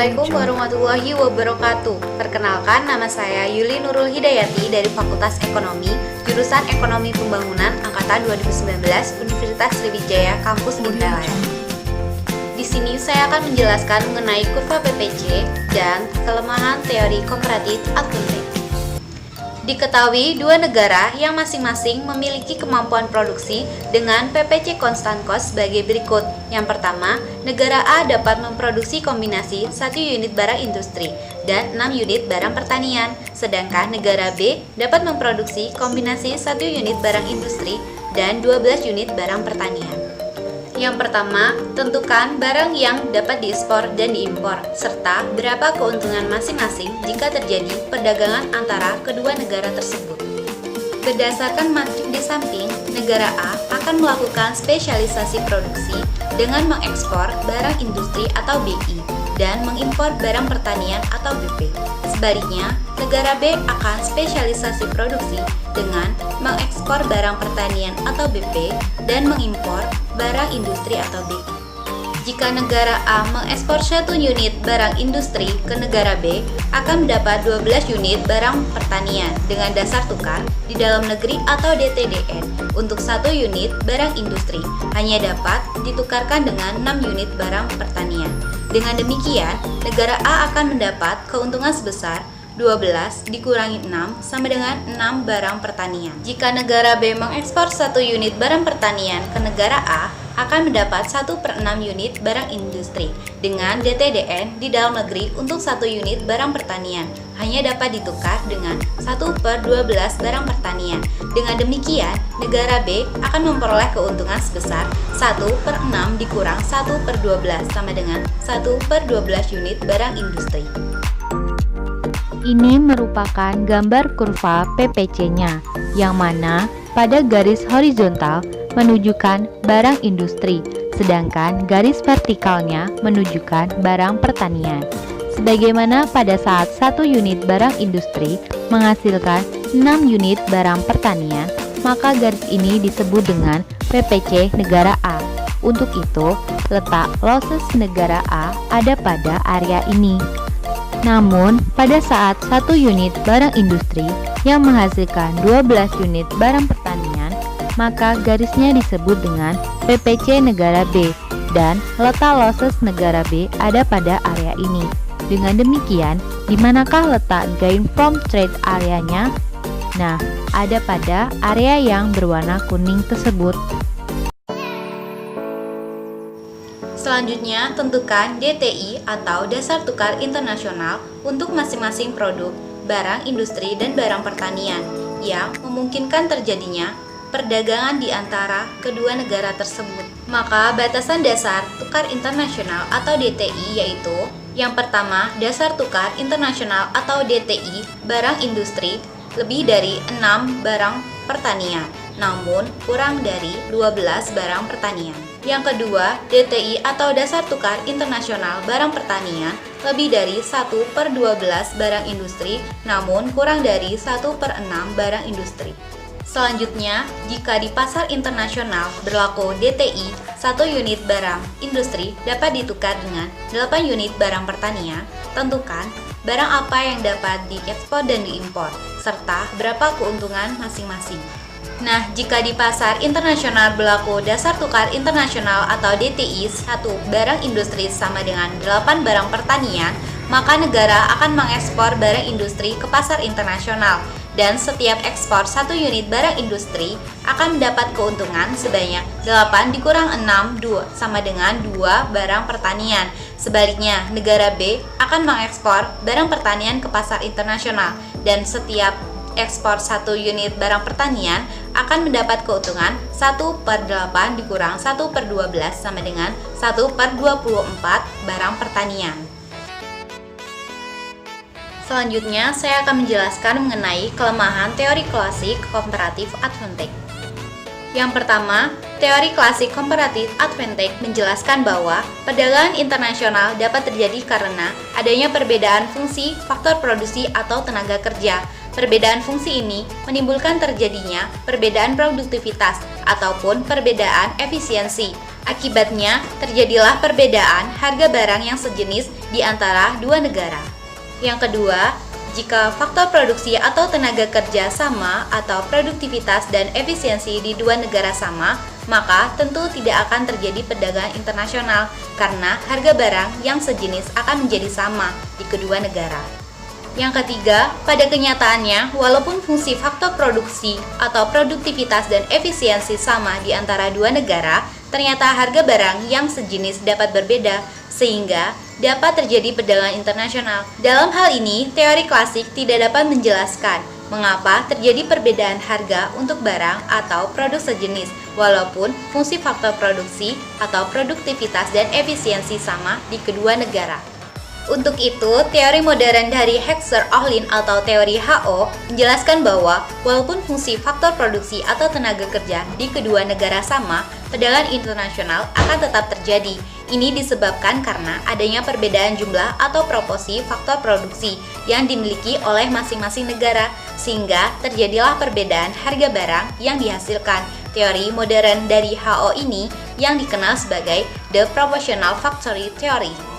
Assalamualaikum warahmatullahi wabarakatuh. Perkenalkan, nama saya Yuli Nurul Hidayati dari Fakultas Ekonomi, jurusan Ekonomi Pembangunan Angkatan 2019, Universitas Sriwijaya, Kampus Indralaya. Di sini saya akan menjelaskan mengenai kurva PPC dan kelemahan teori komparatif advantage. Diketahui dua negara yang masing-masing memiliki kemampuan produksi dengan PPC constant cost sebagai berikut. Yang pertama, negara A dapat memproduksi kombinasi 1 unit barang industri dan 6 unit barang pertanian, sedangkan negara B dapat memproduksi kombinasi 1 unit barang industri dan 12 unit barang pertanian. Yang pertama, tentukan barang yang dapat diekspor dan diimpor, serta berapa keuntungan masing-masing jika terjadi perdagangan antara kedua negara tersebut. Berdasarkan matrik di samping, negara A akan melakukan spesialisasi produksi dengan mengekspor barang industri atau BI dan mengimpor barang pertanian atau BP. Sebaliknya, negara B akan spesialisasi produksi dengan mengekspor barang pertanian atau BP dan mengimpor barang industri atau BI. Jika negara A mengekspor 1 unit barang industri ke negara B, akan mendapat 12 unit barang pertanian dengan dasar tukar di dalam negeri atau DTDN. Untuk 1 unit barang industri hanya dapat ditukarkan dengan 6 unit barang pertanian. Dengan demikian, negara A akan mendapat keuntungan sebesar 12 dikurangi 6 sama dengan 6 barang pertanian. Jika negara B mengekspor 1 unit barang pertanian ke negara A, akan mendapat 1/6 unit barang industri dengan DTDN di dalam negeri. Untuk 1 unit barang pertanian hanya dapat ditukar dengan 1/12 barang pertanian. Dengan demikian, negara B akan memperoleh keuntungan sebesar 1/6 dikurang 1/12 sama dengan 1/12 unit barang industri. Ini merupakan gambar kurva PPC-nya, yang mana pada garis horizontal menunjukkan barang industri, sedangkan garis vertikalnya menunjukkan barang pertanian. Sebagaimana pada saat 1 unit barang industri menghasilkan 6 unit barang pertanian, maka garis ini disebut dengan PPC negara A. Untuk itu, letak losses negara A ada pada area ini. Namun, pada saat 1 unit barang industri yang menghasilkan 12 unit barang pertanian, maka garisnya disebut dengan PPC negara B dan letak losses negara B ada pada area ini. Dengan demikian, di manakah letak gain from trade areanya? Nah, ada pada area yang berwarna kuning tersebut. Selanjutnya, tentukan DTI atau dasar tukar internasional untuk masing-masing produk, barang industri dan barang pertanian yang memungkinkan terjadinya perdagangan di antara kedua negara tersebut. Maka batasan dasar tukar internasional atau DTI yaitu: yang pertama, dasar tukar internasional atau DTI barang industri lebih dari 6 barang pertanian, namun kurang dari 12 barang pertanian. Yang kedua, DTI atau dasar tukar internasional barang pertanian lebih dari 1/12 barang industri, namun kurang dari 1/6 barang industri. Selanjutnya, jika di pasar internasional berlaku DTI, 1 unit barang industri dapat ditukar dengan 8 unit barang pertanian, tentukan barang apa yang dapat diekspor dan diimpor, serta berapa keuntungan masing-masing. Nah, jika di pasar internasional berlaku dasar tukar internasional atau DTI, 1 barang industri sama dengan 8 barang pertanian, maka negara akan mengekspor barang industri ke pasar internasional, dan setiap ekspor 1 unit barang industri akan mendapat keuntungan sebanyak 8 dikurang 6 sama dengan 2 barang pertanian. Sebaliknya, negara B akan mengekspor barang pertanian ke pasar internasional, dan setiap ekspor 1 unit barang pertanian akan mendapat keuntungan 1/8 dikurang 1/12 sama dengan 1/24 barang pertanian. Selanjutnya, saya akan menjelaskan mengenai kelemahan teori klasik comparative advantage. Yang pertama, teori klasik comparative advantage menjelaskan bahwa perdagangan internasional dapat terjadi karena adanya perbedaan fungsi faktor produksi atau tenaga kerja. Perbedaan fungsi ini menimbulkan terjadinya perbedaan produktivitas ataupun perbedaan efisiensi. Akibatnya, terjadilah perbedaan harga barang yang sejenis di antara dua negara. Yang kedua, jika faktor produksi atau tenaga kerja sama atau produktivitas dan efisiensi di dua negara sama, maka tentu tidak akan terjadi perdagangan internasional karena harga barang yang sejenis akan menjadi sama di kedua negara. Yang ketiga, pada kenyataannya, walaupun fungsi faktor produksi atau produktivitas dan efisiensi sama di antara dua negara, ternyata harga barang yang sejenis dapat berbeda, sehingga dapat terjadi perdagangan internasional. Dalam hal ini, teori klasik tidak dapat menjelaskan mengapa terjadi perbedaan harga untuk barang atau produk sejenis, walaupun fungsi faktor produksi atau produktivitas dan efisiensi sama di kedua negara. Untuk itu, teori modern dari Hexer-Ohlin atau teori HO menjelaskan bahwa walaupun fungsi faktor produksi atau tenaga kerja di kedua negara sama, perdagangan internasional akan tetap terjadi. Ini disebabkan karena adanya perbedaan jumlah atau proporsi faktor produksi yang dimiliki oleh masing-masing negara, sehingga terjadilah perbedaan harga barang yang dihasilkan. Teori modern dari HO ini yang dikenal sebagai The Proportional Factory Theory.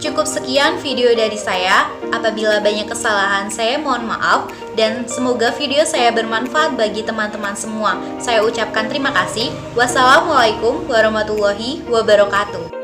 Cukup sekian video dari saya. Apabila banyak kesalahan, saya mohon maaf dan semoga video saya bermanfaat bagi teman-teman semua. Saya ucapkan terima kasih. Wassalamualaikum warahmatullahi wabarakatuh.